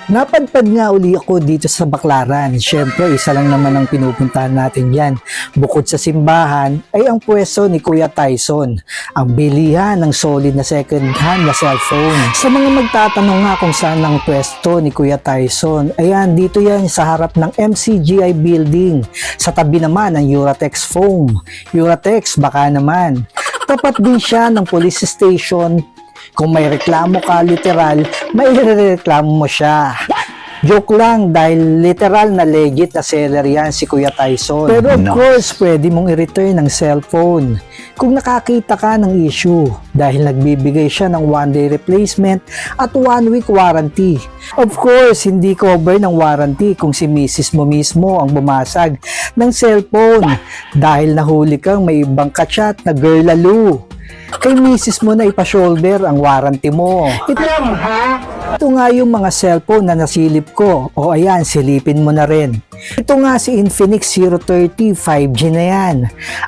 Napadpad nga uli ako dito sa Baclaran. Siyempre, isa lang naman ang pinupuntahan natin yan. Bukod sa simbahan, ay ang pwesto ni Kuya Tyson. Ang bilihan ng solid na second hand na cellphone. Sa mga magtatanong nga kung saan ang pwesto ni Kuya Tyson, ayan, dito yan sa harap ng MCGI building. Sa tabi naman ang Uratex Foam. Uratex, baka naman. Tapat din siya ng police station. Kung may reklamo ka, literal, may reklamo mo siya. Joke lang dahil literal na legit na seller yan si Kuya Tyson. Pero of course, pwede mong i-return ng cellphone kung nakakita ka ng issue dahil nagbibigay siya ng 1-day replacement at 1-week warranty. Of course, hindi cover ng warranty kung si misis mo mismo ang bumasag ng cellphone dahil nahuli kang may ibang kachat na girl lalo. Kay misis mo na ipa-shoulder ang warranty mo. Ito nga yung mga cellphone na nasilip ko. O ayan, silipin mo na rin. Ito nga si Infinix 030 5G na yan.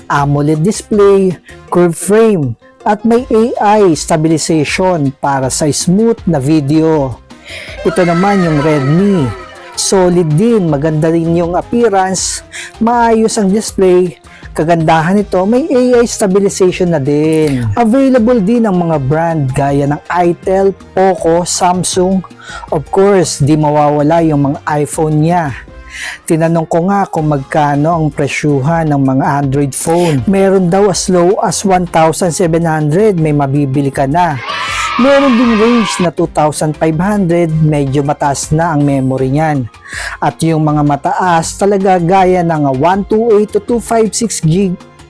AMOLED display, curved frame, at may AI stabilization para sa smooth na video. Ito naman yung Redmi. Solid din, maganda din yung appearance, maayos ang display. Kagandahan nito, may AI stabilization na din. Available din ang mga brand gaya ng Itel, Poco, Samsung. Of course, di mawawala yung mga iPhone niya. Tinanong ko nga kung magkano ang presyuhan ng mga Android phone. Meron daw as low as 1,700, may mabibili ka na. Meron din range na 2,500, medyo mataas na ang memory niyan. At yung mga mataas talaga gaya ng 128 to 256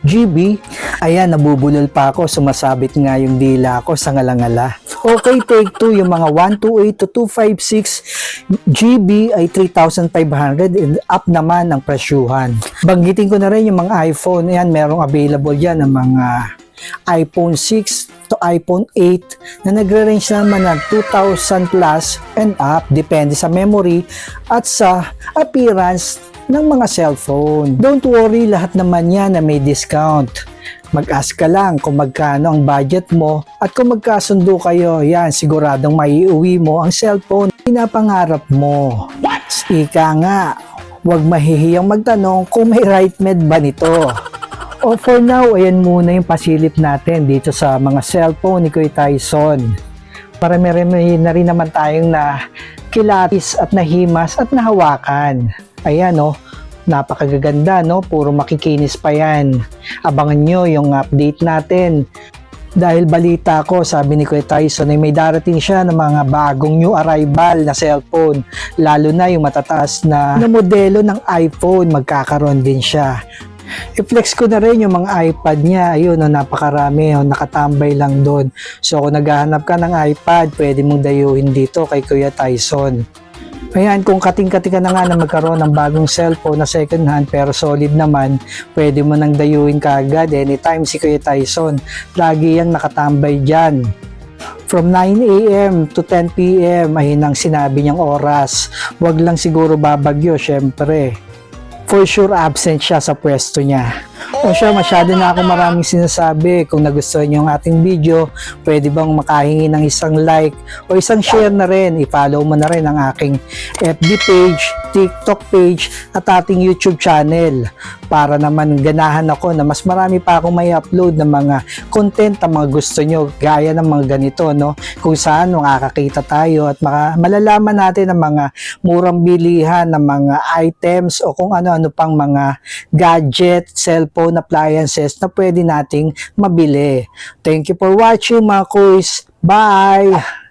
GB, ayan, nabubulol pa ako, sumasabit nga yung dila ko sa ngalangala. Okay, take 2, yung mga 128 to 256 GB ay 3,500 and up naman ang presyuhan. Banggitin ko na rin yung mga iPhone, ayan, merong available yan ng mga iPhone 6 to iPhone 8 na nagre-range naman ng 2,000 plus and up, depende sa memory at sa appearance ng mga cellphone. Don't worry, lahat naman yan na may discount. Mag-ask ka lang kung magkano ang budget mo at kung magkasundo kayo, yan, siguradong maiuwi mo ang cellphone na pinapangarap mo. Ika nga, huwag mahihiyang magtanong kung may right med ba nito. O for now, ayan muna yung pasilip natin dito sa mga cellphone ni Kuya Tyson. Marami na rin naman tayong na kilatis at nahimas at nahawakan. Ayan o, napakagaganda no, puro makikinis pa yan. Abangan nyo yung update natin. Dahil balita ko, sabi ni Kuya Tyson ay may darating siya ng mga bagong new arrival na cellphone. Lalo na yung matataas na modelo ng iPhone, magkakaroon din siya. I-flex ko na rin yung mga iPad niya. Ayun, napakarami, nakatambay lang doon. So kung naghahanap ka ng iPad, pwede mong dayuhin dito kay Kuya Tyson. Ayan, kung kating-kating ka na nga na magkaroon ng bagong cellphone na second hand pero solid naman, pwede mo nang dayuhin ka agad anytime si Kuya Tyson. Lagi yan nakatambay dyan. From 9 AM to 10 PM, ayun ang sinabi niyang oras. Wag lang siguro babagyo, syempre. For sure absent siya sa pwesto niya. O siya, masyado na ako maraming sinasabi. Kung nagustuhan niyo ang ating video, pwede bang makahingi ng isang like o isang share na rin. I-follow mo na rin ang aking FB page, TikTok page at ating YouTube channel para naman ganahan ako na mas marami pa akong may upload ng mga content na mga gusto nyo gaya ng mga ganito, no? Kung saan makakakita tayo at malalaman natin ang mga murang bilihan ng mga items o kung ano-ano pang mga gadget, cellphone, appliances na pwede nating mabili. Thank you for watching mga kuys. Bye!